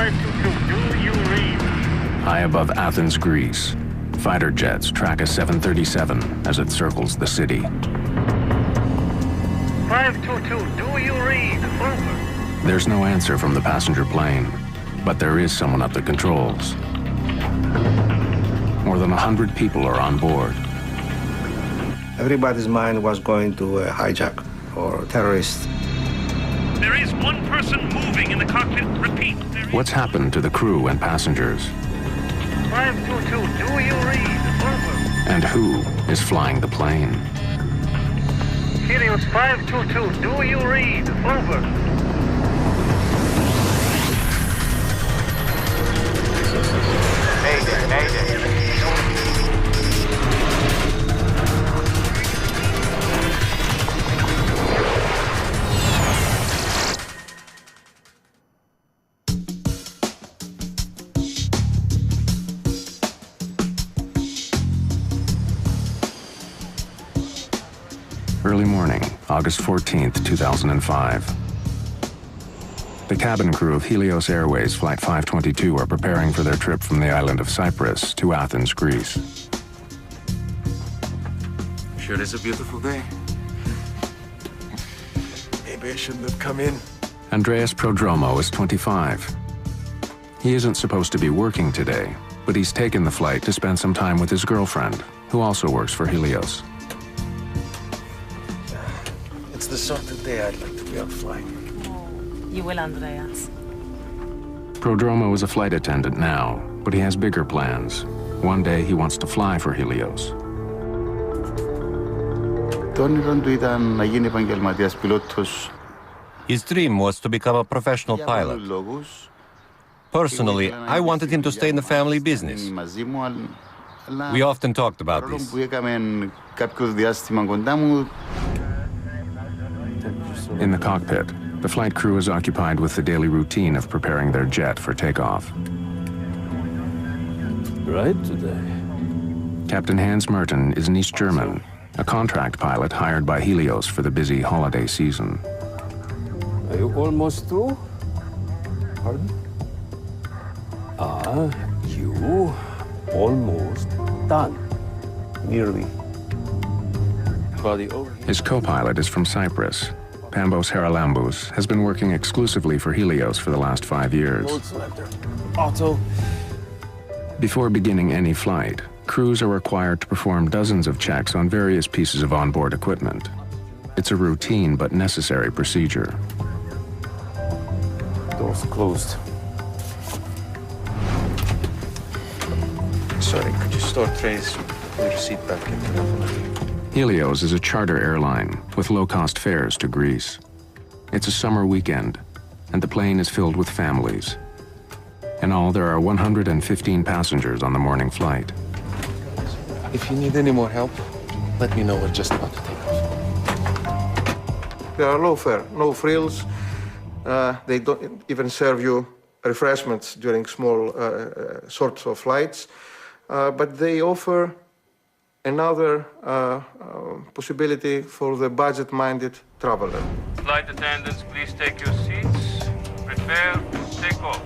522, do you read? High above Athens, Greece, fighter jets track a 737 as it circles the city. 522, do you read? Over. There's no answer from the passenger plane, but there is someone at the controls. More than 100 people are on board. Everybody's mind was going to a hijack or terrorist. There is one person moving in the cockpit. Repeat. What's happened to the crew and passengers? 522, do you read? Over. And who is flying the plane? Helios 522, do you read? Over. Mayday, Mayday. Early morning, August 14th, 2005. The cabin crew of Helios Airways Flight 522 are preparing for their trip from the island of Cyprus to Athens, Greece. Sure it is a beautiful day? Maybe I shouldn't have come in. Andreas Prodromo is 25. He isn't supposed to be working today, but he's taken the flight to spend some time with his girlfriend, who also works for Helios. It's the sort of day I'd like to be out flying. You will, Andreas. Prodromo is a flight attendant now, but he has bigger plans. One day he wants to fly for Helios. His dream was to become a professional pilot. Personally, I wanted him to stay in the family business. We often talked about this. In the cockpit, the flight crew is occupied with the daily routine of preparing their jet for takeoff. Right today. Captain Hans Merten is an East German, a contract pilot hired by Helios for the busy holiday season. Are you almost through? Pardon? You almost done. Nearly. Body over. His co-pilot is from Cyprus. Pambos Haralambous has been working exclusively for Helios for the last 5 years. Load selector. Auto. Before beginning any flight, crews are required to perform dozens of checks on various pieces of onboard equipment. It's a routine but necessary procedure. Doors closed. Sorry, could you store trays with your seat back in the Helios is a charter airline with low-cost fares to Greece. It's a summer weekend, and the plane is filled with families. In all, there are 115 passengers on the morning flight. If you need any more help, let me know. We're just about to take off. They are low fare, no frills. They don't even serve you refreshments during small sorts of flights. But they offer another possibility for the budget-minded traveler. Flight attendants, please take your seats. Prepare to take off.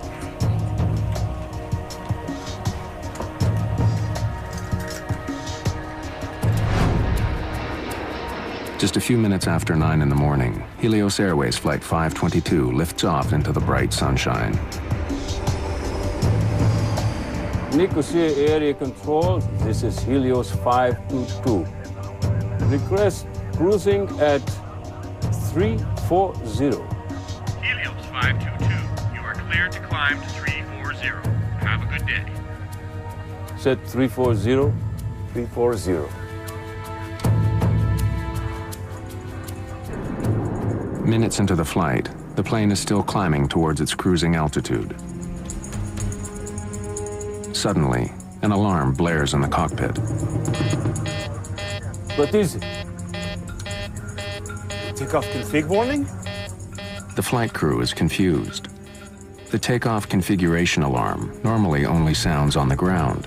Just a few minutes after 9 in the morning, Helios Airways Flight 522 lifts off into the bright sunshine. Nicosia Area Control, this is Helios 522. Request cruising at 340. Helios 522, you are cleared to climb to 340. Have a good day. Set 340, 340. Minutes into the flight, the plane is still climbing towards its cruising altitude. Suddenly, an alarm blares in the cockpit. What is it? Takeoff config warning? The flight crew is confused. The takeoff configuration alarm normally only sounds on the ground.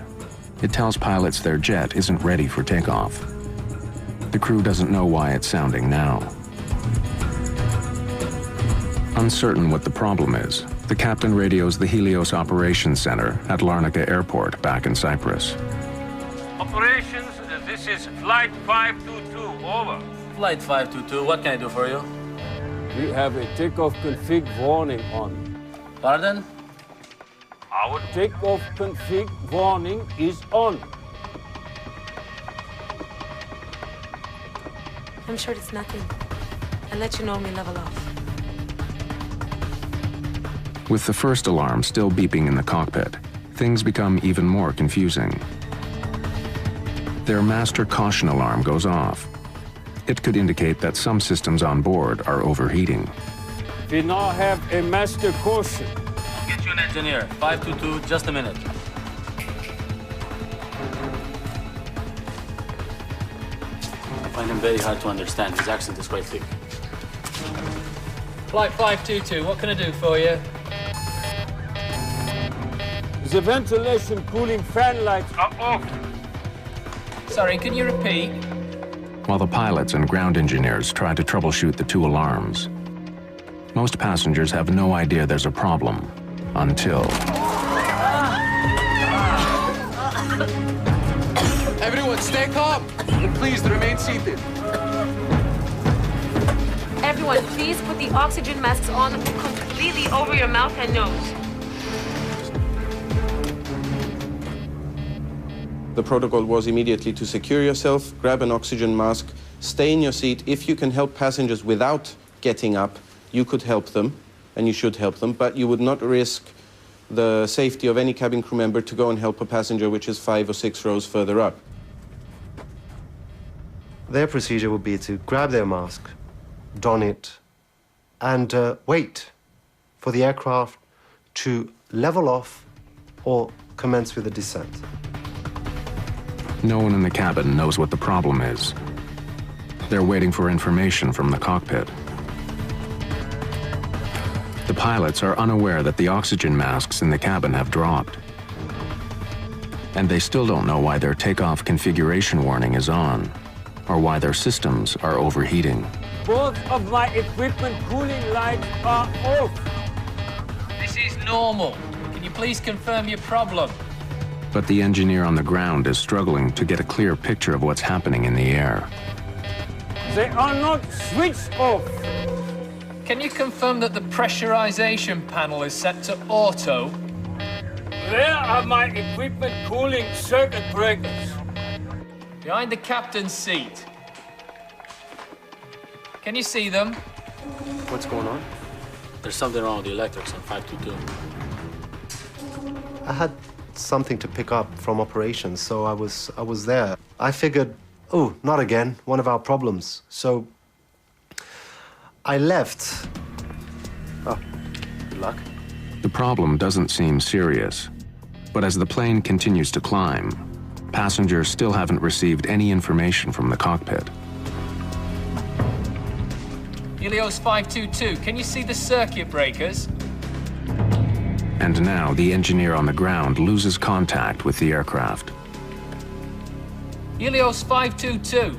It tells pilots their jet isn't ready for takeoff. The crew doesn't know why it's sounding now. Uncertain what the problem is, the captain radios the Helios Operations Center at Larnaca Airport back in Cyprus. Operations, this is Flight 522, over. Flight 522, what can I do for you? We have a takeoff config warning on. Pardon? Our takeoff config warning is on. I'm sure it's nothing. I'll let you know when we level off. With the first alarm still beeping in the cockpit, things become even more confusing. Their master caution alarm goes off. It could indicate that some systems on board are overheating. We now have a master caution. I'll get you an engineer. 522, just a minute. I find him very hard to understand. His accent is quite thick. Flight 522, what can I do for you? The ventilation cooling fan lights are off. Sorry, can you repeat? While the pilots and ground engineers try to troubleshoot the two alarms, most passengers have no idea there's a problem until... Everyone, stay calm. And please remain seated. Everyone, please put the oxygen masks on completely over your mouth and nose. The protocol was immediately to secure yourself, grab an oxygen mask, stay in your seat. If you can help passengers without getting up, you could help them, and you should help them, but you would not risk the safety of any cabin crew member to go and help a passenger which is 5 or 6 rows further up. Their procedure would be to grab their mask, don it, and wait for the aircraft to level off or commence with a descent. No one in the cabin knows what the problem is. They're waiting for information from the cockpit. The pilots are unaware that the oxygen masks in the cabin have dropped. And they still don't know why their takeoff configuration warning is on, or why their systems are overheating. Both of my equipment cooling lights are off. This is normal. Can you please confirm your problem? But the engineer on the ground is struggling to get a clear picture of what's happening in the air. They are not switched off. Can you confirm that the pressurization panel is set to auto? Where are my equipment cooling circuit breakers? Behind the captain's seat. Can you see them? What's going on? There's something wrong with the electrics on 522. I had something to pick up from operations, so I was there. I figured, oh, not again, one of our problems. So I left. Oh, good luck. The problem doesn't seem serious, but as the plane continues to climb, passengers still haven't received any information from the cockpit. Helios 522, can you see the circuit breakers? And now the engineer on the ground loses contact with the aircraft. Helios 522,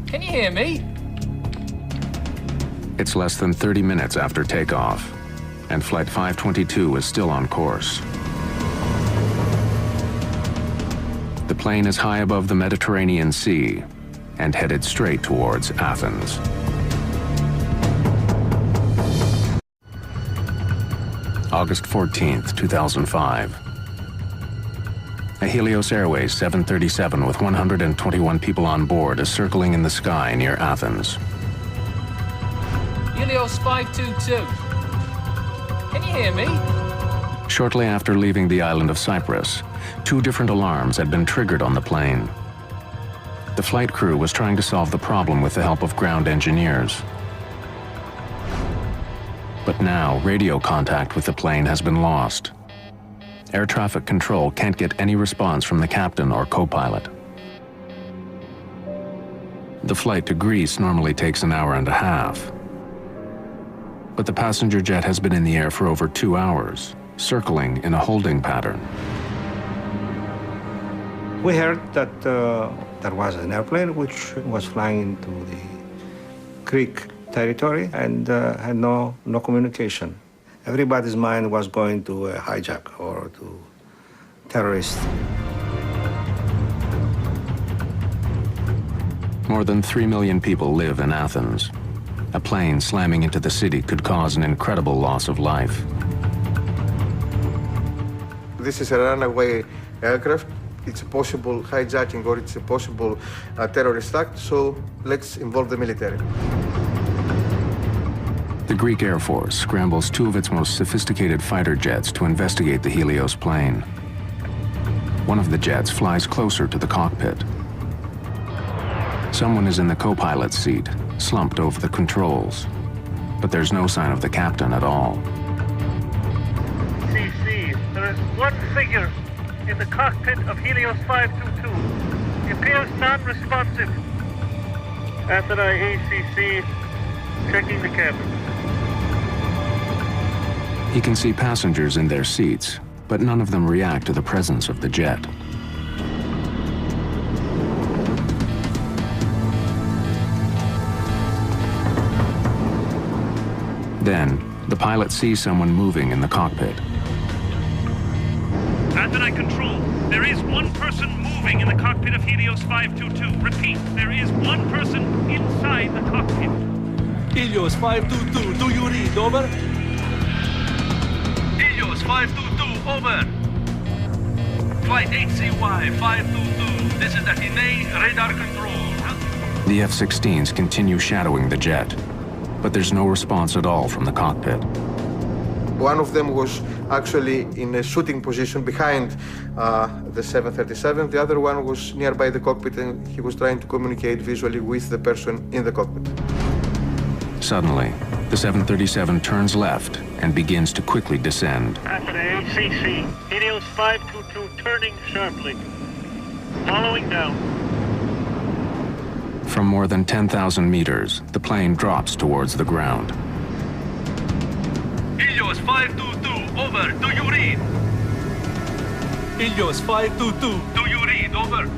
can you hear me? It's less than 30 minutes after takeoff, and Flight 522 is still on course. The plane is high above the Mediterranean Sea and headed straight towards Athens. August 14th, 2005. A Helios Airways 737 with 121 people on board is circling in the sky near Athens. Helios 522, can you hear me? Shortly after leaving the island of Cyprus, 2 different alarms had been triggered on the plane. The flight crew was trying to solve the problem with the help of ground engineers. But now, radio contact with the plane has been lost. Air traffic control can't get any response from the captain or co-pilot. The flight to Greece normally takes an hour and a half. But the passenger jet has been in the air for over 2 hours, circling in a holding pattern. We heard that there was an airplane which was flying into the Greek territory and had no communication. Everybody's mind was going to a hijack or to terrorists. More than 3 million people live in Athens. A plane slamming into the city could cause an incredible loss of life. This is a runaway aircraft. It's a possible hijacking or it's a possible terrorist act, so let's involve the military. The Greek Air Force scrambles 2 of its most sophisticated fighter jets to investigate the Helios plane. One of the jets flies closer to the cockpit. Someone is in the co-pilot's seat, slumped over the controls, but there's no sign of the captain at all. CC, there is one figure in the cockpit of Helios 522. He appears non-responsive. Athens ACC, checking the cabin. He can see passengers in their seats, but none of them react to the presence of the jet. Then, the pilot sees someone moving in the cockpit. Athens Control, there is one person moving in the cockpit of Helios 522. Repeat, there is one person inside the cockpit. Helios 522, do you read? Over? Helios 522, over. Flight HCY 522, this is Athene radar control. The F-16s continue shadowing the jet, but there's no response at all from the cockpit. One of them was actually in a shooting position behind the 737. The other one was nearby the cockpit and he was trying to communicate visually with the person in the cockpit. Suddenly, the 737 turns left and begins to quickly descend. Athens ACC, Helios 522 turning sharply. Following down. From more than 10,000 meters, the plane drops towards the ground. Helios 522, over. Do you read? Helios 522, do you read? Over.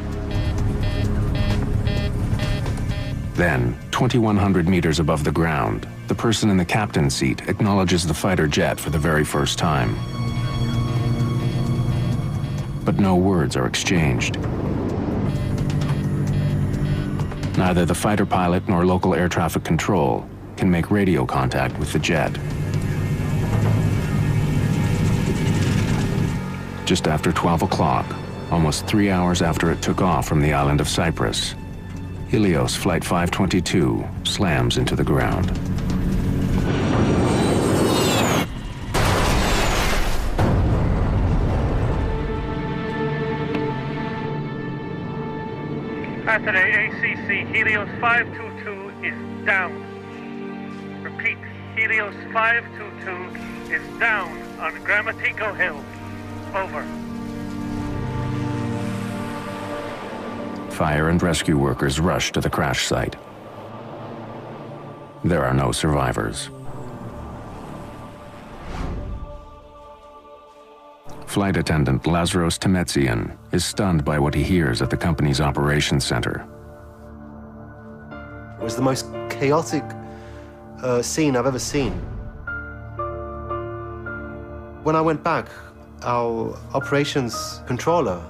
Then, 2,100 meters above the ground, the person in the captain's seat acknowledges the fighter jet for the very first time. But no words are exchanged. Neither the fighter pilot nor local air traffic control can make radio contact with the jet. Just after 12 o'clock, almost 3 hours after it took off from the island of Cyprus, Helios Flight 522 slams into the ground. Athens ACC, Helios 522 is down. Repeat, Helios 522 is down on Grammatico Hill. Over. Fire and rescue workers rush to the crash site. There are no survivors. Flight attendant Lazaros Temetsian is stunned by what he hears at the company's operations center. It was the most chaotic scene I've ever seen. When I went back, our operations controller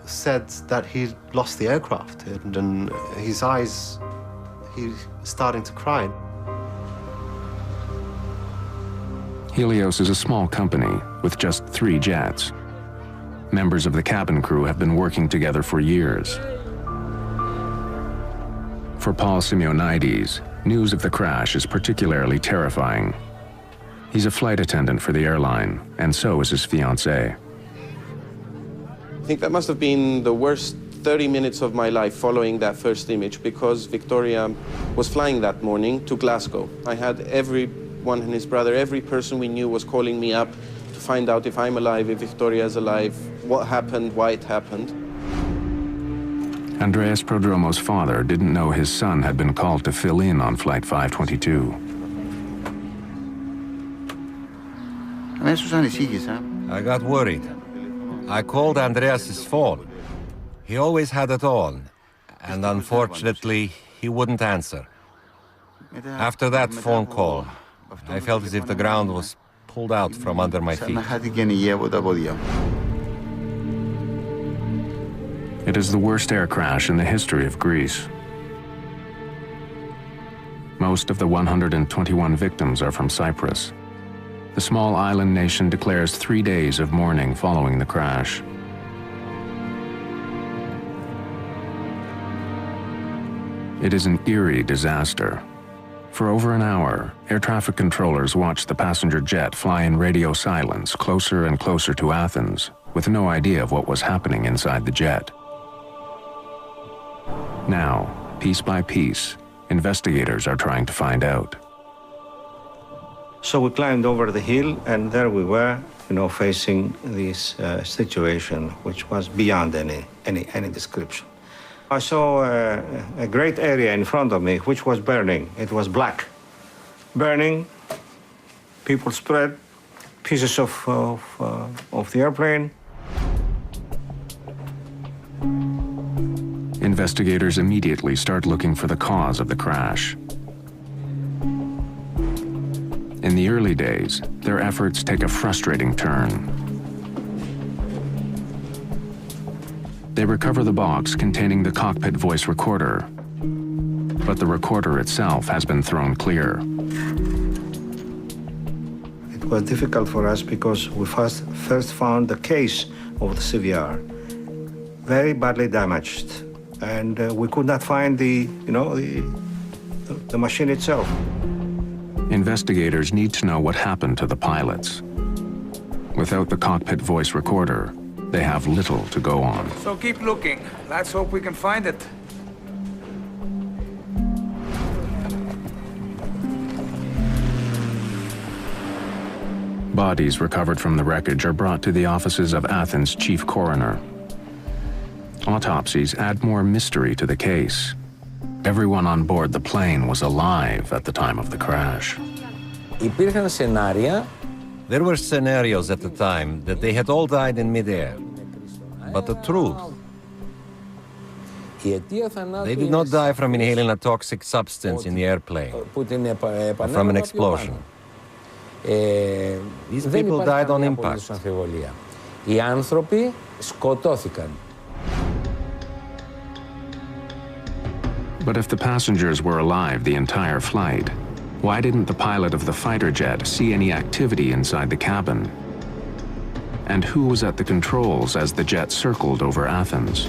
said that he lost the aircraft and his eyes, he's starting to cry. Helios is a small company with just 3 jets. Members of the cabin crew have been working together for years. For Paul Simeonides, news of the crash is particularly terrifying. He's a flight attendant for the airline, and so is his fiancée. I think that must have been the worst 30 minutes of my life following that first image, because Victoria was flying that morning to Glasgow. I had everyone and his brother, every person we knew was calling me up to find out if I'm alive, if Victoria's alive, what happened, why it happened. Andreas Prodromo's father didn't know his son had been called to fill in on Flight 522. I got worried. I called Andreas's phone. He always had it on, and unfortunately, he wouldn't answer. After that phone call, I felt as if the ground was pulled out from under my feet. It is the worst air crash in the history of Greece. Most of the 121 victims are from Cyprus. The small island nation declares 3 days of mourning following the crash. It is an eerie disaster. For over an hour, air traffic controllers watched the passenger jet fly in radio silence closer and closer to Athens, with no idea of what was happening inside the jet. Now, piece by piece, investigators are trying to find out. So we climbed over the hill, and there we were, facing this situation, which was beyond any description. I saw a great area in front of me, which was burning. It was black. Burning, people spread, pieces of the airplane. Investigators immediately start looking for the cause of the crash. In the early days, their efforts take a frustrating turn. They recover the box containing the cockpit voice recorder, but the recorder itself has been thrown clear. It was difficult for us because we first found the case of the CVR very badly damaged, and we could not find the machine itself. Investigators need to know what happened to the pilots. Without the cockpit voice recorder, they have little to go on. So keep looking. Let's hope we can find it. Bodies recovered from the wreckage are brought to the offices of Athens' chief coroner. Autopsies add more mystery to the case. Everyone on board the plane was alive at the time of the crash. There were scenarios at the time that they had all died in midair. But the truth, they did not die from inhaling a toxic substance in the airplane or from an explosion. These people died on impact. Οι άνθρωποι σκοτώθηκαν. But if the passengers were alive the entire flight, why didn't the pilot of the fighter jet see any activity inside the cabin? And who was at the controls as the jet circled over Athens?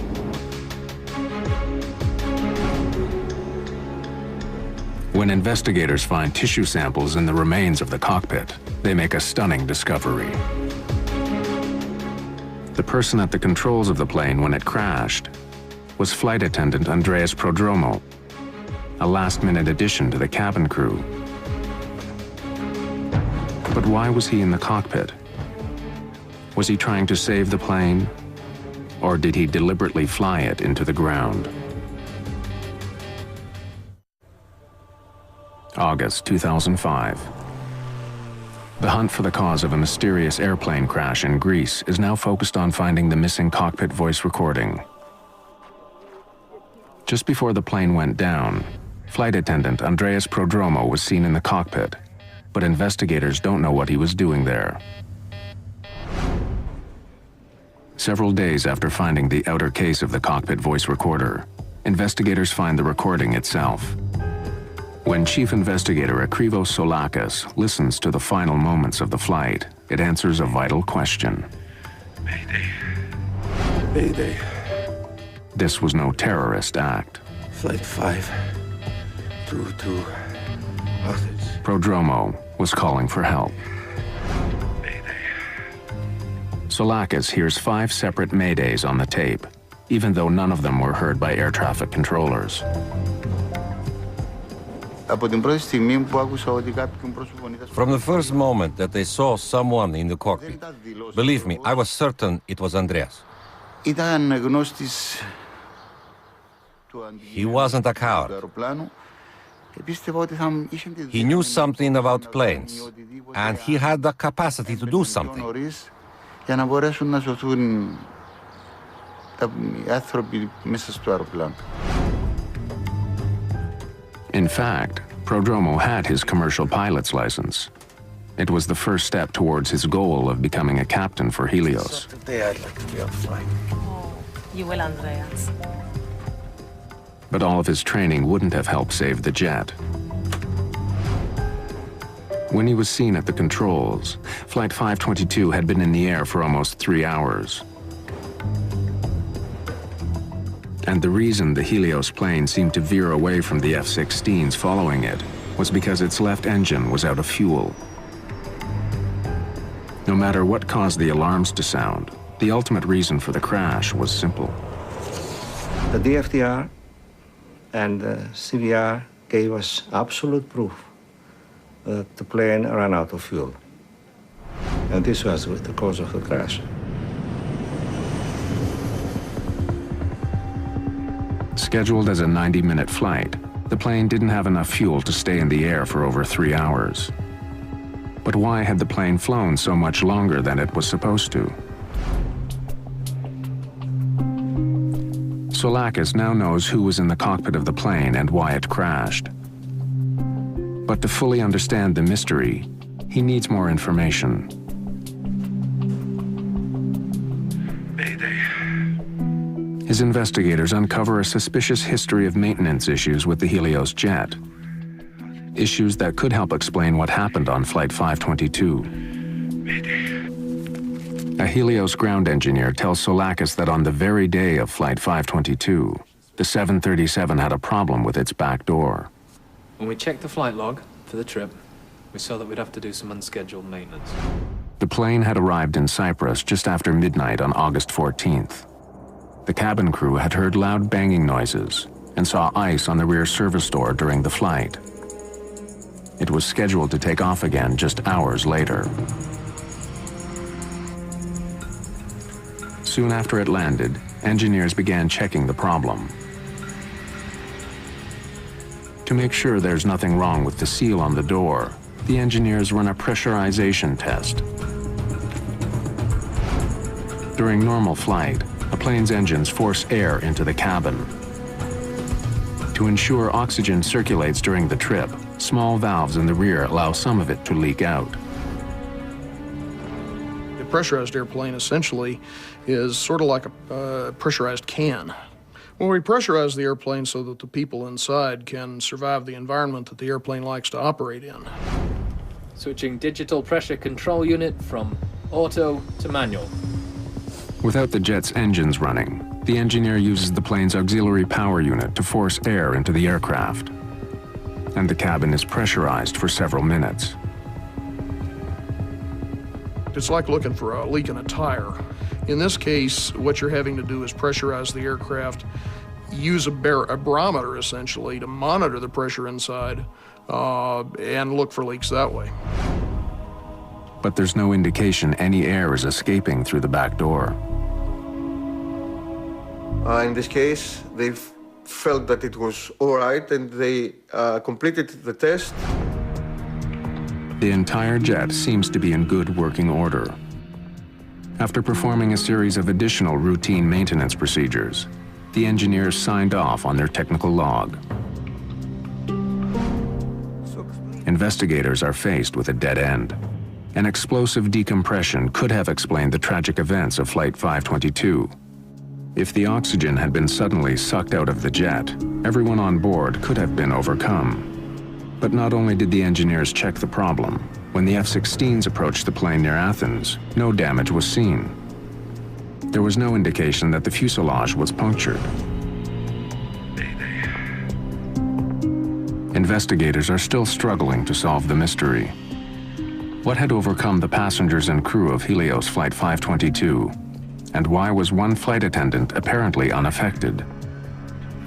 When investigators find tissue samples in the remains of the cockpit, they make a stunning discovery. The person at the controls of the plane when it crashed was flight attendant Andreas Prodromo, a last-minute addition to the cabin crew. But why was he in the cockpit? Was he trying to save the plane, or did he deliberately fly it into the ground? August 2005. The hunt for the cause of a mysterious airplane crash in Greece is now focused on finding the missing cockpit voice recording. Just before the plane went down, flight attendant Andreas Prodromo was seen in the cockpit, but investigators don't know what he was doing there. Several days after finding the outer case of the cockpit voice recorder, investigators find the recording itself. When Chief Investigator Akrivos Soulakis listens to the final moments of the flight, it answers a vital question. Mayday. Mayday. This was no terrorist act. Flight 522. Athens. Prodromo was calling for help. Mayday. Soulakis hears 5 separate Maydays on the tape, even though none of them were heard by air traffic controllers. From the first moment that they saw someone in the cockpit, believe me, I was certain it was Andreas. He wasn't a coward. He knew something about planes, and he had the capacity to do something. In fact, Prodromo had his commercial pilot's license. It was the first step towards his goal of becoming a captain for Helios. Today I'd like to be on flight. Oh, you will, Andreas. But all of his training wouldn't have helped save the jet. When he was seen at the controls, Flight 522 had been in the air for almost 3 hours. And the reason the Helios plane seemed to veer away from the F-16s following it was because its left engine was out of fuel. No matter what caused the alarms to sound, the ultimate reason for the crash was simple. The DFDR and the CVR gave us absolute proof that the plane ran out of fuel. And this was the cause of the crash. Scheduled as a 90-minute flight, the plane didn't have enough fuel to stay in the air for over 3 hours. But why had the plane flown so much longer than it was supposed to? Soulakis now knows who was in the cockpit of the plane and why it crashed. But to fully understand the mystery, he needs more information. Mayday. His investigators uncover a suspicious history of maintenance issues with the Helios jet. Issues that could help explain what happened on Flight 522. Mayday. A Helios ground engineer tells Soulakis that on the very day of Flight 522, the 737 had a problem with its back door. When we checked the flight log for the trip, we saw that we'd have to do some unscheduled maintenance. The plane had arrived in Cyprus just after midnight on August 14th. The cabin crew had heard loud banging noises and saw ice on the rear service door during the flight. It was scheduled to take off again just hours later. Soon after it landed, engineers began checking the problem. To make sure there's nothing wrong with the seal on the door, the engineers run a pressurization test. During normal flight, a plane's engines force air into the cabin. To ensure oxygen circulates during the trip, small valves in the rear allow some of it to leak out. A pressurized airplane essentially is sort of like a pressurized can. Well, we pressurize the airplane so that the people inside can survive the environment that the airplane likes to operate in. Switching digital pressure control unit from auto to manual. Without the jet's engines running, the engineer uses the plane's auxiliary power unit to force air into the aircraft. And the cabin is pressurized for several minutes. It's like looking for a leak in a tire. In this case, what you're having to do is pressurize the aircraft, use a barometer essentially to monitor the pressure inside, and look for leaks that way. But there's no indication any air is escaping through the back door. In this case, they felt that it was all right and they completed the test. The entire jet seems to be in good working order. After performing a series of additional routine maintenance procedures, the engineers signed off on their technical log. Investigators are faced with a dead end. An explosive decompression could have explained the tragic events of Flight 522. If the oxygen had been suddenly sucked out of the jet, everyone on board could have been overcome. But not only did the engineers check the problem, when the F-16s approached the plane near Athens, no damage was seen. There was no indication that the fuselage was punctured. Mayday. Investigators are still struggling to solve the mystery. What had overcome the passengers and crew of Helios Flight 522? And why was one flight attendant apparently unaffected?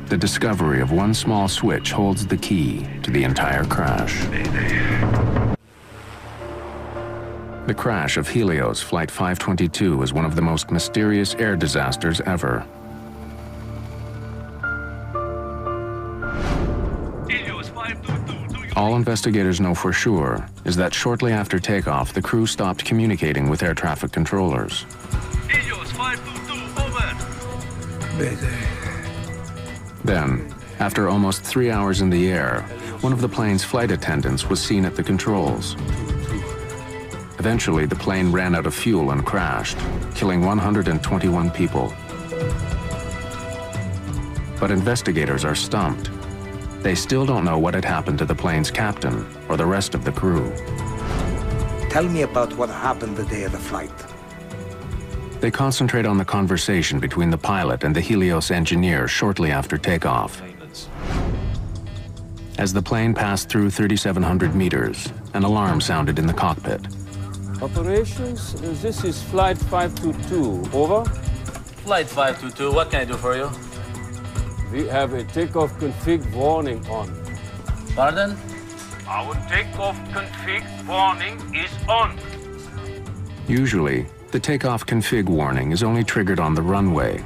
The discovery of one small switch holds the key to the entire crash. The crash of Helios Flight 522 is one of the most mysterious air disasters ever. All investigators know for sure is that shortly after takeoff, the crew stopped communicating with air traffic controllers. Helios 522, over. Mayday. Then, after almost 3 hours in the air, One of the plane's flight attendants was seen at the controls. Eventually, the plane ran out of fuel and crashed, killing 121 people. But investigators are stumped. They still don't know what had happened to the plane's captain or the rest of the crew. Tell me about what happened the day of the flight. They concentrate on the conversation between the pilot and the Helios engineer shortly after takeoff. As the plane passed through 3,700 meters, an alarm sounded in the cockpit. Operations, this is Flight 522. Over? Flight 522, what can I do for you? We have a takeoff config warning on. Pardon? Our takeoff config warning is on. Usually, the takeoff config warning is only triggered on the runway,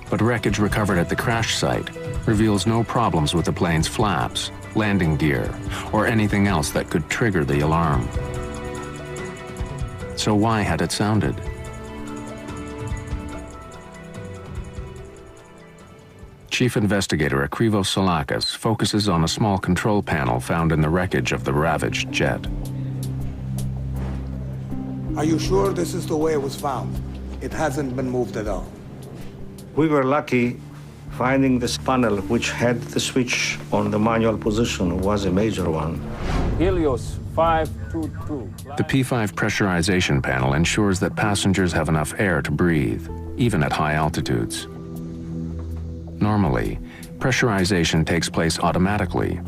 but wreckage recovered at the crash site reveals no problems with the plane's flaps, landing gear, or anything else that could trigger the alarm. So why had it sounded? Chief Investigator Akrivos Solakis focuses on a small control panel found in the wreckage of the ravaged jet. Are you sure this is the way it was found? It hasn't been moved at all. We were lucky finding this panel, which had the switch on the manual position, was a major one. Helios 522. The P5 pressurization panel ensures that passengers have enough air to breathe, even at high altitudes. Normally, pressurization takes place automatically.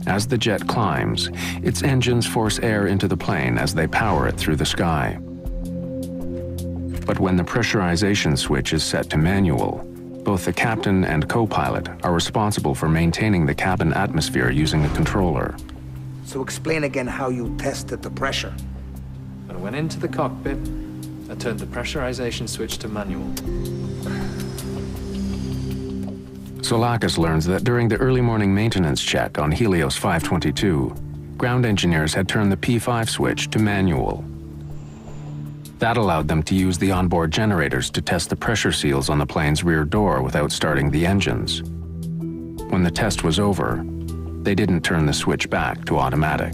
As the jet climbs, its engines force air into the plane as they power it through the sky. But when the pressurization switch is set to manual, both the captain and co-pilot are responsible for maintaining the cabin atmosphere using a controller. So explain again how you tested the pressure. I went into the cockpit. I turned the pressurization switch to manual. Solakis learns that during the early morning maintenance check on Helios 522, ground engineers had turned the P5 switch to manual. That allowed them to use the onboard generators to test the pressure seals on the plane's rear door without starting the engines. When the test was over, they didn't turn the switch back to automatic.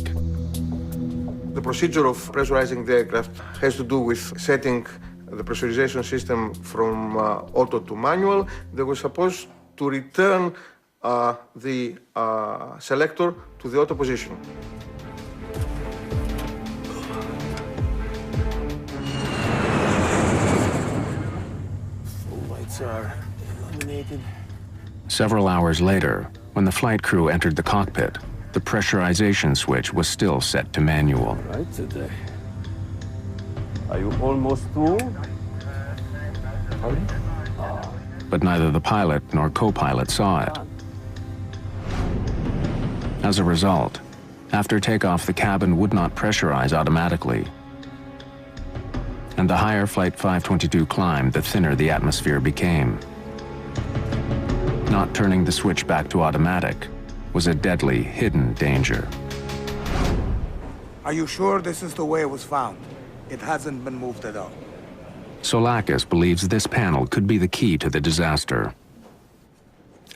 The procedure of pressurizing the aircraft has to do with setting the pressurization system from auto to manual. They were supposed to return the selector to the auto position. Lights are illuminated. Several hours later, when the flight crew entered the cockpit, the pressurization switch was still set to manual. Right today. Are you almost through? But neither the pilot nor co-pilot saw it. As a result, after takeoff, the cabin would not pressurize automatically. And the higher Flight 522 climbed, the thinner the atmosphere became. Not turning the switch back to automatic was a deadly, hidden danger. Are you sure this is the way it was found? It hasn't been moved at all. Solakis believes this panel could be the key to the disaster.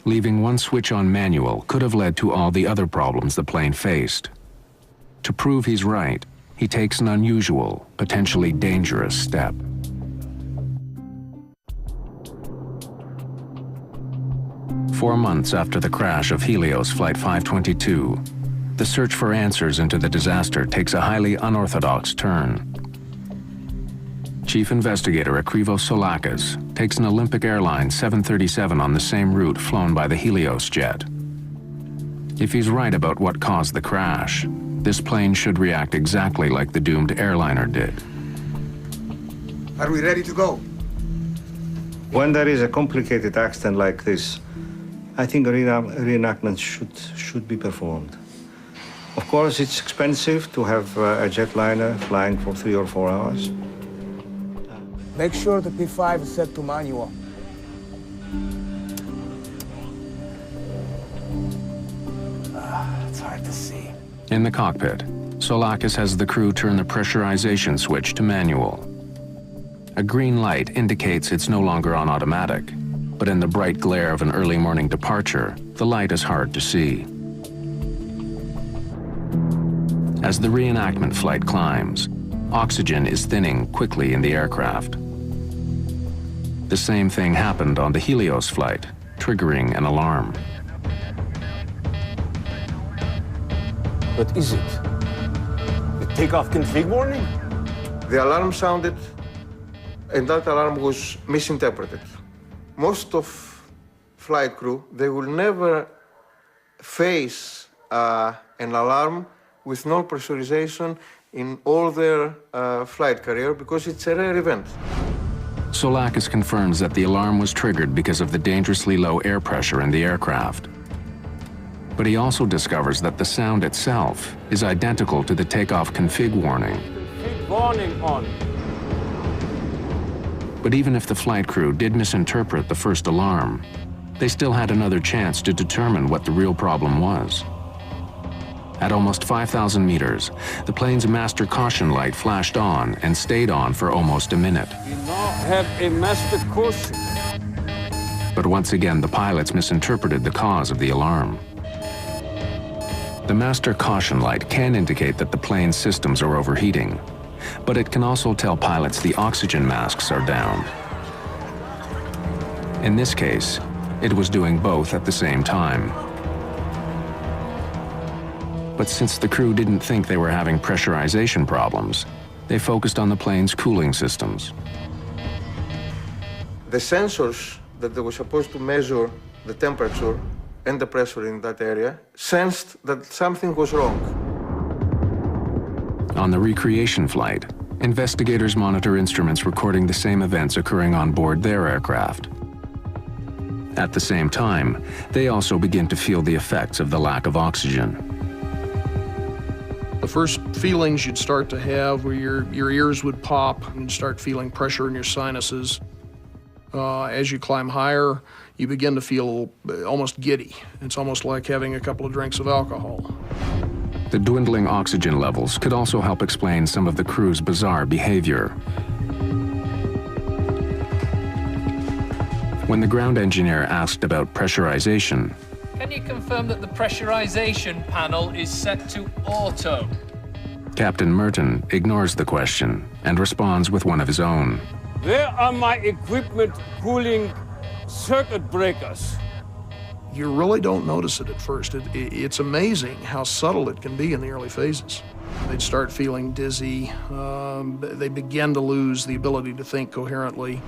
Leaving one switch on manual could have led to all the other problems the plane faced. To prove he's right, he takes an unusual, potentially dangerous step. Four months after the crash of Helios Flight 522, the search for answers into the disaster takes a highly unorthodox turn. Chief Investigator Akrivos Solakis takes an Olympic Airlines 737 on the same route flown by the Helios jet. If he's right about what caused the crash, this plane should react exactly like the doomed airliner did. Are we ready to go? When there is a complicated accident like this, I think a reenactment should be performed. Of course, it's expensive to have a jetliner flying for 3 or 4 hours. Make sure the P5 is set to manual. It's hard to see. In the cockpit, Solakis has the crew turn the pressurization switch to manual. A green light indicates it's no longer on automatic, but in the bright glare of an early morning departure, the light is hard to see. As the reenactment flight climbs, oxygen is thinning quickly in the aircraft. The same thing happened on the Helios flight, triggering an alarm. What is it? The takeoff config warning? The alarm sounded, and that alarm was misinterpreted. Most of flight crew, they will never face an alarm with no pressurization in all their flight career because it's a rare event. Soulakis confirms that the alarm was triggered because of the dangerously low air pressure in the aircraft. But he also discovers that the sound itself is identical to the takeoff config warning. Config warning on. But even if the flight crew did misinterpret the first alarm, they still had another chance to determine what the real problem was. At almost 5,000 meters, the plane's master caution light flashed on and stayed on for almost a minute. We now have a master caution. But once again, the pilots misinterpreted the cause of the alarm. The master caution light can indicate that the plane's systems are overheating, but it can also tell pilots the oxygen masks are down. In this case, it was doing both at the same time. But since the crew didn't think they were having pressurization problems, they focused on the plane's cooling systems. The sensors that they were supposed to measure the temperature and the pressure in that area sensed that something was wrong. On the recreation flight, investigators monitor instruments recording the same events occurring on board their aircraft. At the same time, they also begin to feel the effects of the lack of oxygen. The first feelings you'd start to have were your ears would pop and you'd start feeling pressure in your sinuses. As you climb higher, you begin to feel almost giddy. It's almost like having a couple of drinks of alcohol. The dwindling oxygen levels could also help explain some of the crew's bizarre behavior. When the ground engineer asked about pressurization, Can you confirm that the pressurization panel is set to auto? Captain Merton ignores the question and responds with one of his own. Where are my equipment cooling circuit breakers? You really don't notice it at first. It's amazing how subtle it can be in the early phases. They'd start feeling dizzy. They begin to lose the ability to think coherently.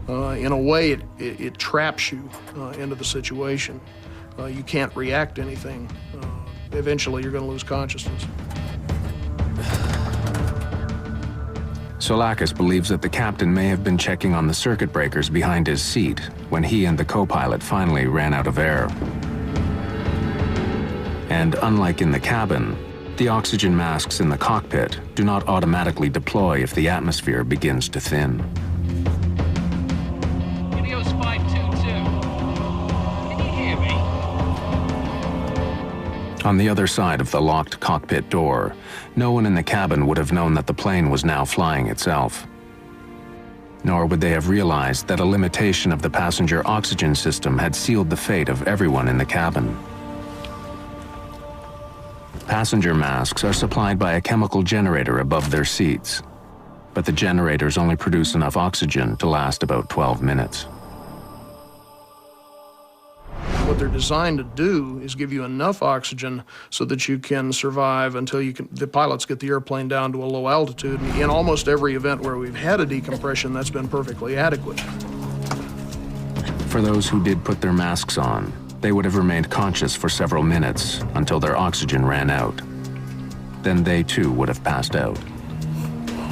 In a way, it traps you into the situation. You can't react to anything. Eventually, you're going to lose consciousness. Soulakis believes that the captain may have been checking on the circuit breakers behind his seat when he and the co-pilot finally ran out of air. And unlike in the cabin, the oxygen masks in the cockpit do not automatically deploy if the atmosphere begins to thin. Helios 522. Can you hear me? On the other side of the locked cockpit door, no one in the cabin would have known that the plane was now flying itself. Nor would they have realized that a limitation of the passenger oxygen system had sealed the fate of everyone in the cabin. Passenger masks are supplied by a chemical generator above their seats, but the generators only produce enough oxygen to last about 12 minutes. What they're designed to do is give you enough oxygen so that you can survive until the pilots get the airplane down to a low altitude. And in almost every event where we've had a decompression, that's been perfectly adequate. For those who did put their masks on, they would have remained conscious for several minutes until their oxygen ran out. Then they too would have passed out.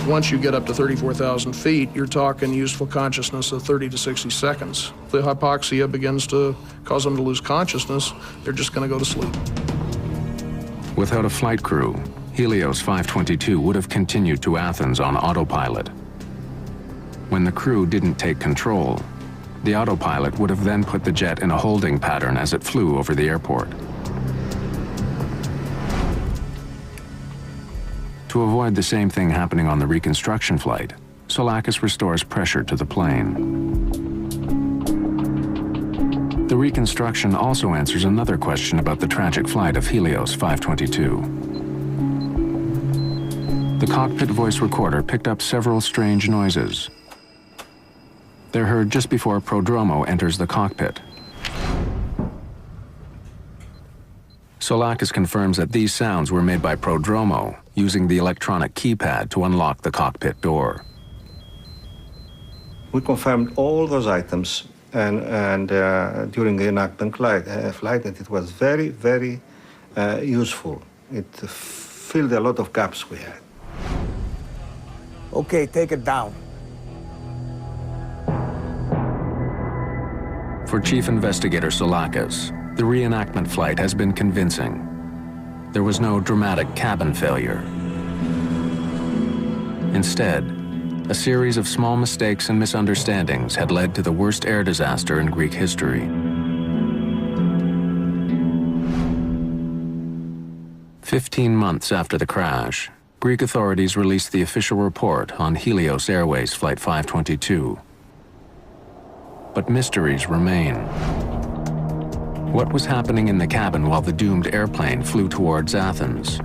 Once you get up to 34,000 feet, you're talking useful consciousness of 30 to 60 seconds. The hypoxia begins to cause them to lose consciousness. They're just going to go to sleep. Without a flight crew, Helios 522 would have continued to Athens on autopilot. When the crew didn't take control, the autopilot would have then put the jet in a holding pattern as it flew over the airport. To avoid the same thing happening on the reconstruction flight, Soulakis restores pressure to the plane. The reconstruction also answers another question about the tragic flight of Helios 522. the cockpit voice recorder picked up several strange noises. They're heard just before Prodromo enters the cockpit. Soulakis confirms that these sounds were made by Prodromo using the electronic keypad to unlock the cockpit door. We confirmed all those items and during the enactment flight that it was very, very useful. It filled a lot of gaps we had. Okay, take it down. For Chief Investigator Soulakis, the reenactment flight has been convincing. There was no dramatic cabin failure. Instead, a series of small mistakes and misunderstandings had led to the worst air disaster in Greek history. 15 months after the crash, Greek authorities released the official report on Helios Airways Flight 522. But mysteries remain. What was happening in the cabin while the doomed airplane flew towards Athens?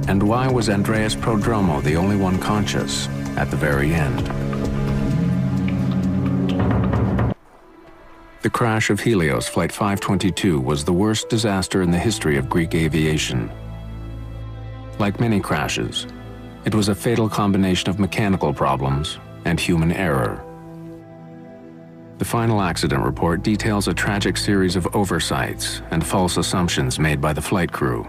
And why was Andreas Prodromo the only one conscious at the very end? The crash of Helios Flight 522 was the worst disaster in the history of Greek aviation. Like many crashes, it was a fatal combination of mechanical problems and human error. The final accident report details a tragic series of oversights and false assumptions made by the flight crew.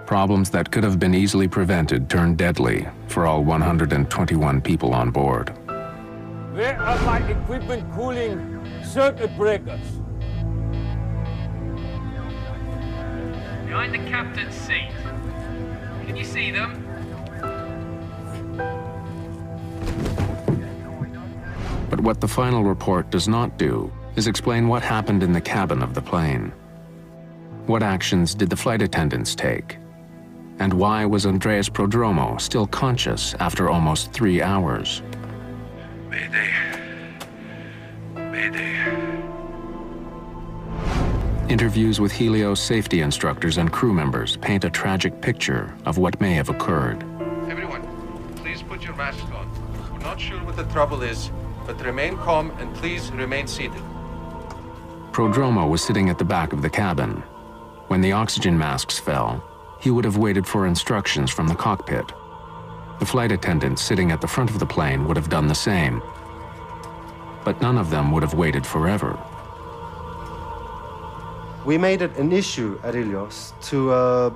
Problems that could have been easily prevented turned deadly for all 121 people on board. Where are my equipment cooling circuit breakers? Behind the captain's seat. Can you see them? But what the final report does not do is explain what happened in the cabin of the plane. What actions did the flight attendants take? And why was Andreas Prodromo still conscious after almost 3 hours? Mayday. Mayday. Interviews with Helios safety instructors and crew members paint a tragic picture of what may have occurred. Everyone, please put your masks on. We're not sure what the trouble is, but remain calm and please remain seated. Prodromo was sitting at the back of the cabin. When the oxygen masks fell, he would have waited for instructions from the cockpit. The flight attendants sitting at the front of the plane would have done the same. But none of them would have waited forever. We made it an issue at Helios to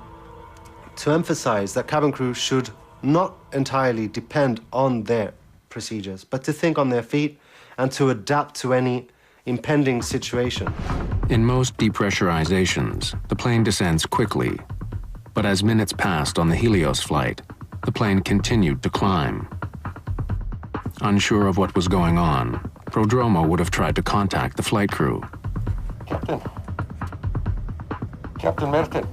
emphasize that cabin crew should not entirely depend on their procedures, but to think on their feet and to adapt to any impending situation. In most depressurizations, the plane descends quickly. But as minutes passed on the Helios flight, the plane continued to climb. Unsure of what was going on, Prodromo would have tried to contact the flight crew. Captain Merton.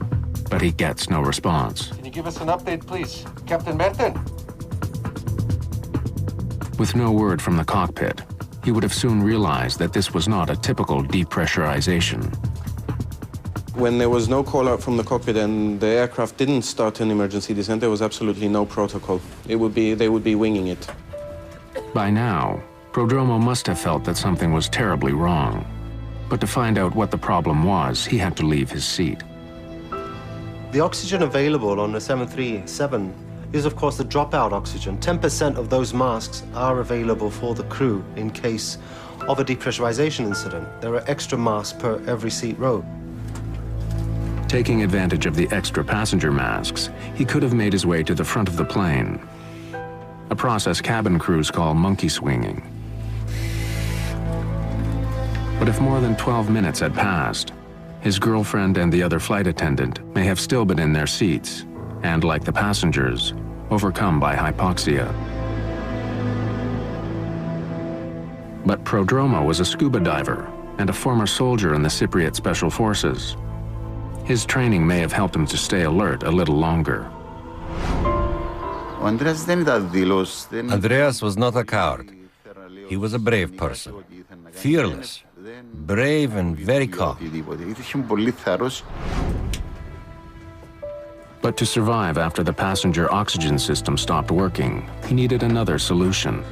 But he gets no response. Can you give us an update, please? Captain Merton. With no word from the cockpit, he would have soon realized that this was not a typical depressurization. When there was no call out from the cockpit and the aircraft didn't start an emergency descent, there was absolutely no protocol. They would be winging it. By now, Prodromo must have felt that something was terribly wrong. But to find out what the problem was, he had to leave his seat. The oxygen available on the 737 is, of course, the dropout oxygen. 10% of those masks are available for the crew in case of a depressurization incident. There are extra masks per every seat row. Taking advantage of the extra passenger masks, he could have made his way to the front of the plane, a process cabin crews call monkey swinging. But if more than 12 minutes had passed, his girlfriend and the other flight attendant may have still been in their seats, and like the passengers, overcome by hypoxia. But Prodromo was a scuba diver and a former soldier in the Cypriot Special Forces. His training may have helped him to stay alert a little longer. Andreas was not a coward. He was a brave person. Fearless, brave and very calm. But to survive after the passenger oxygen system stopped working, he needed another solution.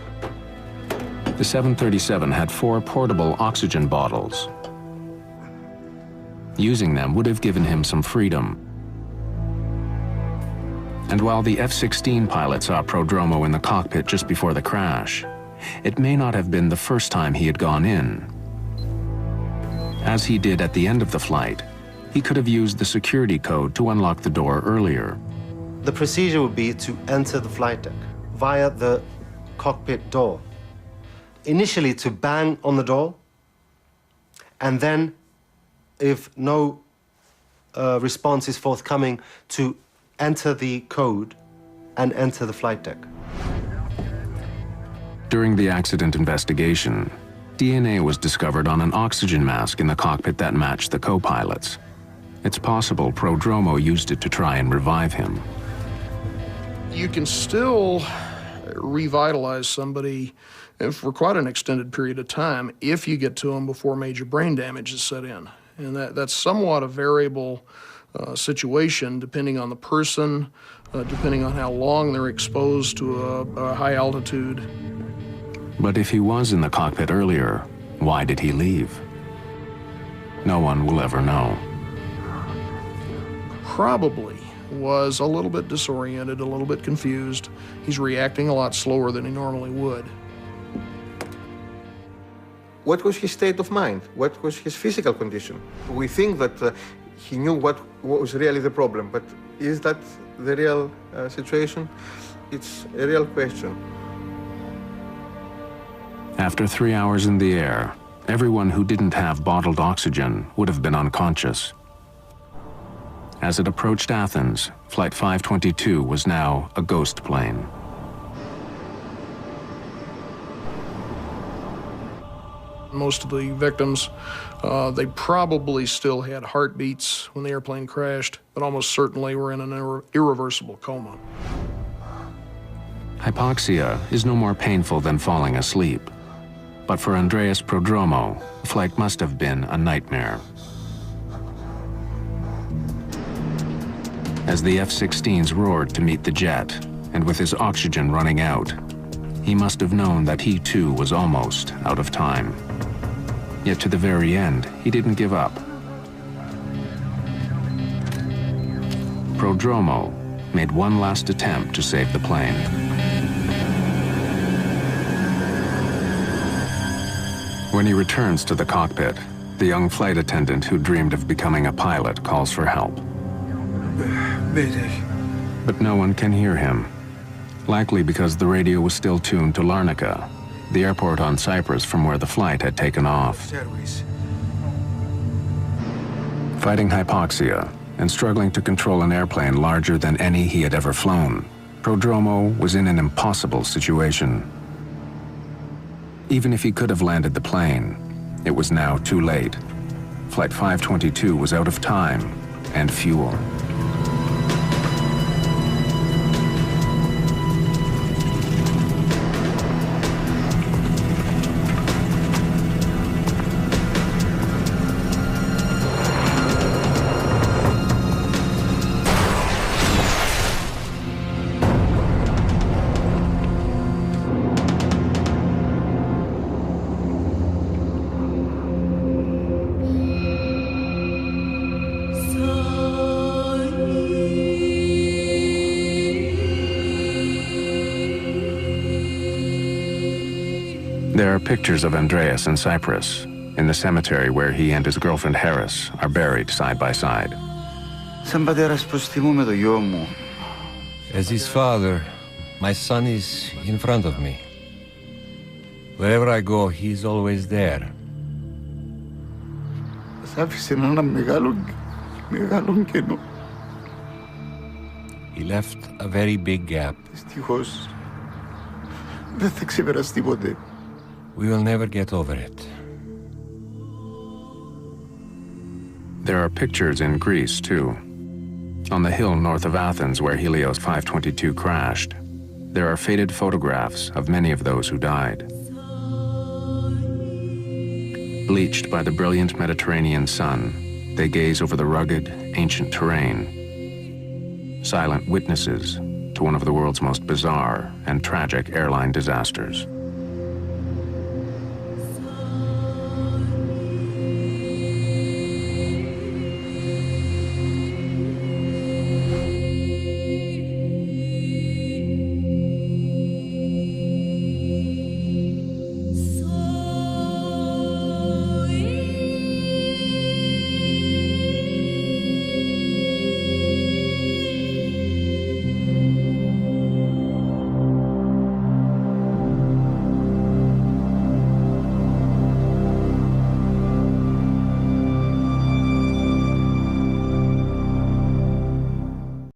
The 737 had 4 portable oxygen bottles. Using them would have given him some freedom. And while the F-16 pilot saw Prodromo in the cockpit just before the crash, it may not have been the first time he had gone in. As he did at the end of the flight, he could have used the security code to unlock the door earlier. The procedure would be to enter the flight deck via the cockpit door. Initially to bang on the door, and then, if no response is forthcoming, to enter the code and enter the flight deck. During the accident investigation, DNA was discovered on an oxygen mask in the cockpit that matched the co-pilot's. It's possible Prodromo used it to try and revive him. You can still revitalize somebody for quite an extended period of time if you get to them before major brain damage is set in. And that's somewhat a variable situation depending on the person, depending on how long they're exposed to a high altitude. But if he was in the cockpit earlier, why did he leave? No one will ever know. Probably was a little bit disoriented, a little bit confused. He's reacting a lot slower than he normally would. What was his state of mind? What was his physical condition? We think that he knew what was really the problem, but is that the real situation? It's a real question. After 3 hours in the air, everyone who didn't have bottled oxygen would have been unconscious. As it approached Athens, Flight 522 was now a ghost plane. Most of the victims, they probably still had heartbeats when the airplane crashed, but almost certainly were in an irreversible coma. Hypoxia is no more painful than falling asleep. But for Andreas Prodromo, the flight must have been a nightmare. As the F-16s roared to meet the jet, and with his oxygen running out, he must have known that he too was almost out of time. Yet to the very end, he didn't give up. Prodromo made one last attempt to save the plane. When he returns to the cockpit, the young flight attendant who dreamed of becoming a pilot calls for help. Mayday. But no one can hear him, likely because the radio was still tuned to Larnaca, the airport on Cyprus from where the flight had taken off. Fighting hypoxia and struggling to control an airplane larger than any he had ever flown, Prodromo was in an impossible situation. Even if he could have landed the plane, it was now too late. Flight 522 was out of time and fuel. There are pictures of Andreas in Cyprus, in the cemetery where he and his girlfriend Harris are buried side by side. As his father, my son is in front of me. Wherever I go, he's always there. He left a very big gap. We will never get over it. There are pictures in Greece, too. On the hill north of Athens where Helios 522 crashed, there are faded photographs of many of those who died. Bleached by the brilliant Mediterranean sun, they gaze over the rugged, ancient terrain. silent witnesses to one of the world's most bizarre and tragic airline disasters.